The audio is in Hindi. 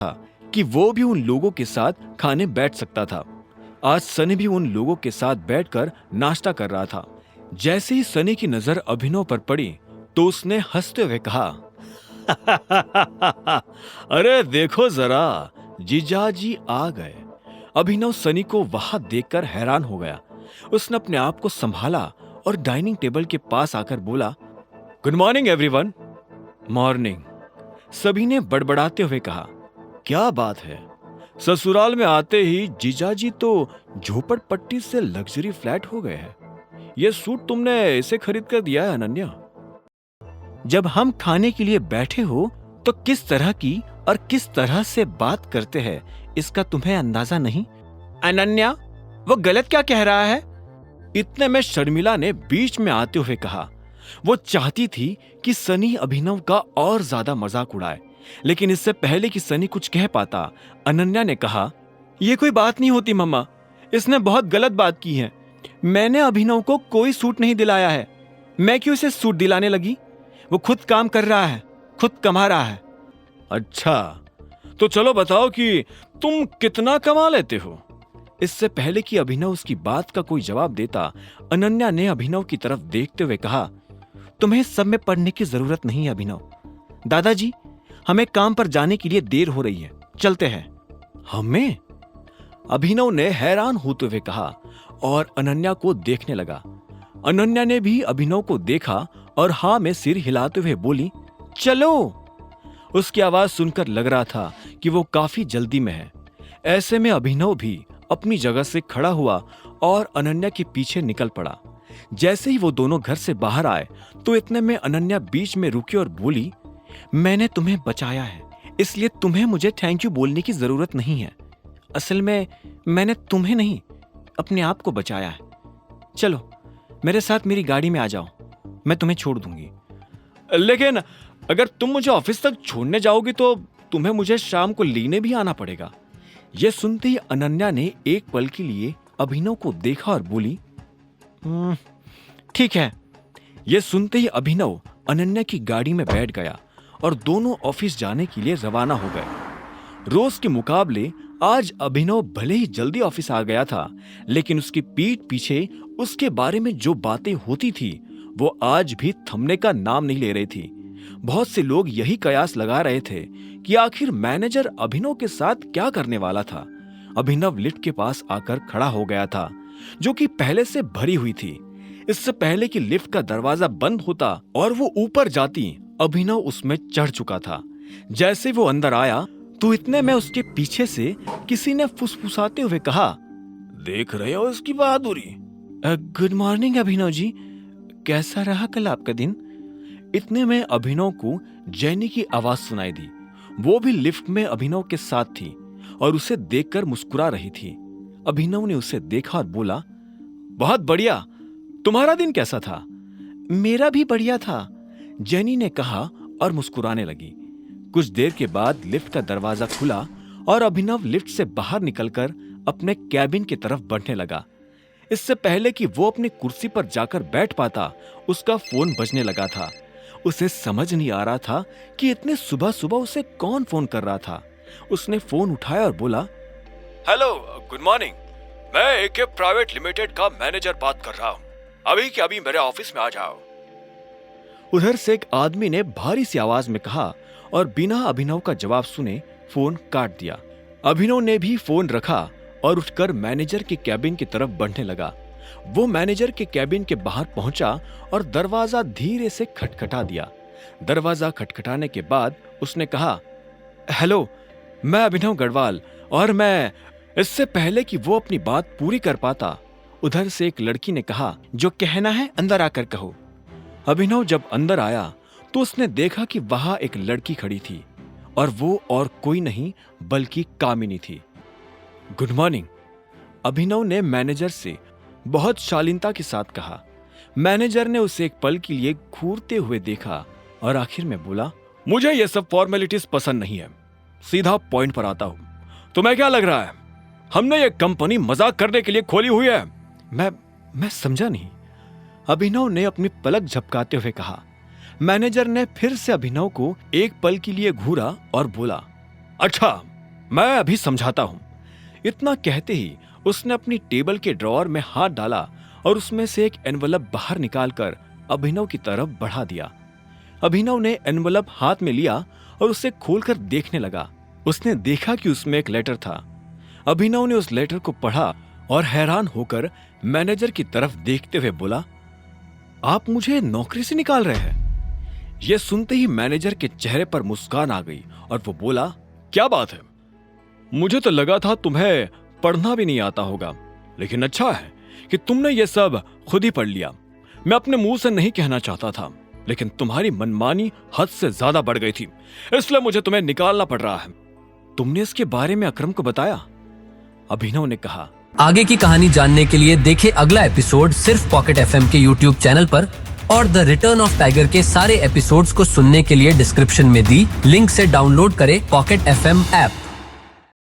कि वो भी उन लोगों के साथ खाने बैठ सकता था। आज सनी भी उन लोगों के साथ बैठकर नाश्ता कर रहा था। जैसे ही सनी की नजर अभिनव पर पड़ी तो उसने हंसते हुए कहा, अरे देखो जरा, जीजाजी आ गए। अभिनव सनी को वहां देखकर हैरान हो गया। उसने अपने आप को संभाला और डाइनिंग टेबल के पास आकर बोला, गुड मॉर्निंग एवरीवन। मॉर्निंग, सभी ने बड़बड़ाते हुए कहा। क्या बात है, ससुराल में आते ही जीजाजी तो झोपड़पट्टी से लग्जरी फ्लैट हो गए हैं। ये सूट तुमने इसे खरीद कर दिया है अनन्या? जब हम खाने के लिए बैठे हो तो किस तरह की और किस तरह से बात करते हैं इसका तुम्हें अंदाजा नहीं? अनन्या, वो गलत क्या कह रहा है? इतने में शर्मिला ने बीच में आते हुए कहा। वो चाहती थी कि सनी अभिनव का और ज्यादा मजाक उड़ाए, लेकिन इससे पहले कि सनी कुछ कह पाता, अनन्या ने कहा, यह कोई बात नहीं होती मम्मा, इसने बहुत गलत बात की है। मैंने अभिनव को कोई सूट नहीं दिलाया है। मैं क्यों इसे सूट दिलाने लगी? वो खुद काम कर रहा है, खुद कमा रहा है। अच्छा, तो चलो बताओ कि तुम कितना कमा लेते हो? इससे पहले कि अभिनव उसकी बात का कोई जवाब देता, अनन्या ने अभिनव की तरफ देखते हुए कहा, तुम्हें सब में पढ़ने की जरूरत नहीं है अभिनव। दादाजी, हमें काम पर जाने के लिए देर हो रही है, चलते हैं। हमें? अभिनव ने हैरान होते हुए कहा और अनन्या को देखने लगा। अनन्या ने भी अभिनव को देखा और हाँ में सिर हिलाते हुए बोली, चलो। उसकी आवाज सुनकर लग रहा था कि वो काफी जल्दी में है। ऐसे में अभिनव भी अपनी जगह से खड़ा हुआ और अनन्या के पीछे निकल पड़ा। जैसे ही वो दोनों घर से बाहर आए तो इतने में अनन्या बीच में रुकी और बोली, मैंने तुम्हें बचाया है, इसलिए तुम्हें मुझे थैंक यू बोलने की जरूरत नहीं है। असल में मैंने तुम्हें नहीं, अपने आप को बचाया है। चलो मेरे साथ मेरी गाड़ी में आ जाओ, मैं तुम्हें छोड़ दूंगी। लेकिन अगर तुम मुझे ऑफिस तक छोड़ने जाओगी तो तुम्हें मुझे शाम को लेने भी आना पड़ेगा। यह सुनते ही अनन्या ने एक पल के लिए अभिनव को देखा और बोली, ठीक है। यह सुनते ही अभिनव अनन्या की गाड़ी में बैठ गया और दोनों ऑफिस जाने के लिए रवाना हो गए। रोज के मुकाबले आज अभिनव भले ही जल्दी ऑफिस आ गया था, लेकिन उसकी पीठ पीछे उसके बारे में जो बातें होती थी वो आज भी थमने का नाम नहीं ले रही थी। बहुत से लोग यही कयास लगा रहे थे कि आखिर मैनेजर अभिनव के साथ क्या करने वाला था। अभिनव लिफ्ट के पास आकर खड़ा हो गया था, जो कि पहले से भरी हुई थी। इससे पहले कि लिफ्ट का दरवाजा बंद होता और वो ऊपर जाती, अभिनव उसमें चढ़ चुका था। जैसे वो अंदर आया तो इतने में उसके पीछे से किसी ने फुसफुसाते हुए कहा, देख रहे हो इसकी बहादुरी? गुड मॉर्निंग अभिनव जी, कैसा रहा कल आपका दिन? इतने में अभिनव को जैनी की आवाज सुनाई दी। वो भी लिफ्ट में अभिनव के साथ थी और उसे देखकर मुस्कुरा रही थी। अभिनव ने उसे देखा और बोला, बहुत बढ़िया, तुम्हारा दिन कैसा था? मेरा भी बढ़िया था, जैनी ने कहा और मुस्कुराने लगी। कुछ देर के बाद लिफ्ट का दरवाजा खुला और अभिनव लिफ्ट से बाहर निकलकर अपने कैबिन की तरफ बढ़ने लगा। इससे पहले कि वो अपनी कुर्सी पर जाकर बैठ पाता, उसका फोन बजने लगा था। उसे समझ नहीं आ रहा था कि इतने सुबह सुबह उसे कौन फोन कर रहा था। उसने फोन उठाया और बोला, हेलो, गुड मॉर्निंग, मैं एके प्राइवेट लिमिटेड का मैनेजर बात कर रहा हूँ। अभी के अभी मेरे ऑफिस में आ जाओ। उधर से एक आदमी ने भारी सी आवाज में कहा और बिना अभिनव का जवाब सुने फोन काट दिया। अभिनव ने भी फोन रखा और उठकर मैनेजर के कैबिन की तरफ बढ़ने लगा। वो मैनेजर के कैबिन के बाहर पहुंचा और दरवाजा धीरे से खटखटा दिया। दरवाजा खटखटाने के बाद उसने कहा, हेलो, मैं अभिनव गढ़वाल। और मैं इससे पहले कि वो अपनी बात पूरी कर पाता, उधर से एक लड़की ने कहा, जो कहना है अंदर आकर कहो। अभिनव जब अंदर आया तो उसने देखा कि वहां एक लड़की खड़ी थी और वो और कोई नहीं बल्कि कामिनी थी। गुड मॉर्निंग, अभिनव ने मैनेजर से बहुत शालीनता के साथ कहा। मैनेजर ने उसे एक पल के लिए घूरते हुए देखा और आखिर में बोला, मुझे ये सब फॉर्मेलिटीज पसंद नहीं है, सीधा पॉइंट पर आता हूं। तुम्हें क्या लग रहा है हमने ये कंपनी मजाक करने के लिए खोली हुई है? मैं समझा नहीं, अभिनव ने अपनी पलक झपकाते हुए कहा। मैनेजर ने फिर से अभिनव को एक पल के लिए घूरा और बोला, अच्छा मैं अभी समझाता हूं। इतना कहते ही उसने अपनी टेबल के ड्रॉअर में हाथ डाला और उसमें से एक एनवलप बाहर निकालकर अभिनव की तरफ बढ़ा दिया। अभिनव ने एनवलप हाथ में लिया और उसे खोलकर देखने लगा। उसने देखा कि उसमें एक लेटर था। अभिनव ने उस लेटर को पढ़ा और हैरान होकर मैनेजर की तरफ देखते हुए बोला, आप मुझे नौकरी से निकाल रहे हैं? यह सुनते ही मैनेजर के चेहरे पर मुस्कान आ गई और वो बोला, क्या बात है, मुझे तो लगा था तुम्हें पढ़ना भी नहीं आता होगा, लेकिन अच्छा है कि तुमने ये सब खुद ही पढ़ लिया। मैं अपने मुंह से नहीं कहना चाहता था, लेकिन तुम्हारी मनमानी हद से ज्यादा बढ़ गई थी, इसलिए मुझे तुम्हें निकालना पड़ रहा है। तुमने इसके बारे में अकरम को बताया? अभिनव ने कहा। आगे की कहानी जानने के लिए देखें अगला एपिसोड सिर्फ पॉकेट एफएम के यूट्यूब चैनल पर, और द रिटर्न ऑफ टाइगर के सारे एपिसोड्स को सुनने के लिए डिस्क्रिप्शन में दी लिंक से डाउनलोड करें पॉकेट एफएम ऐप।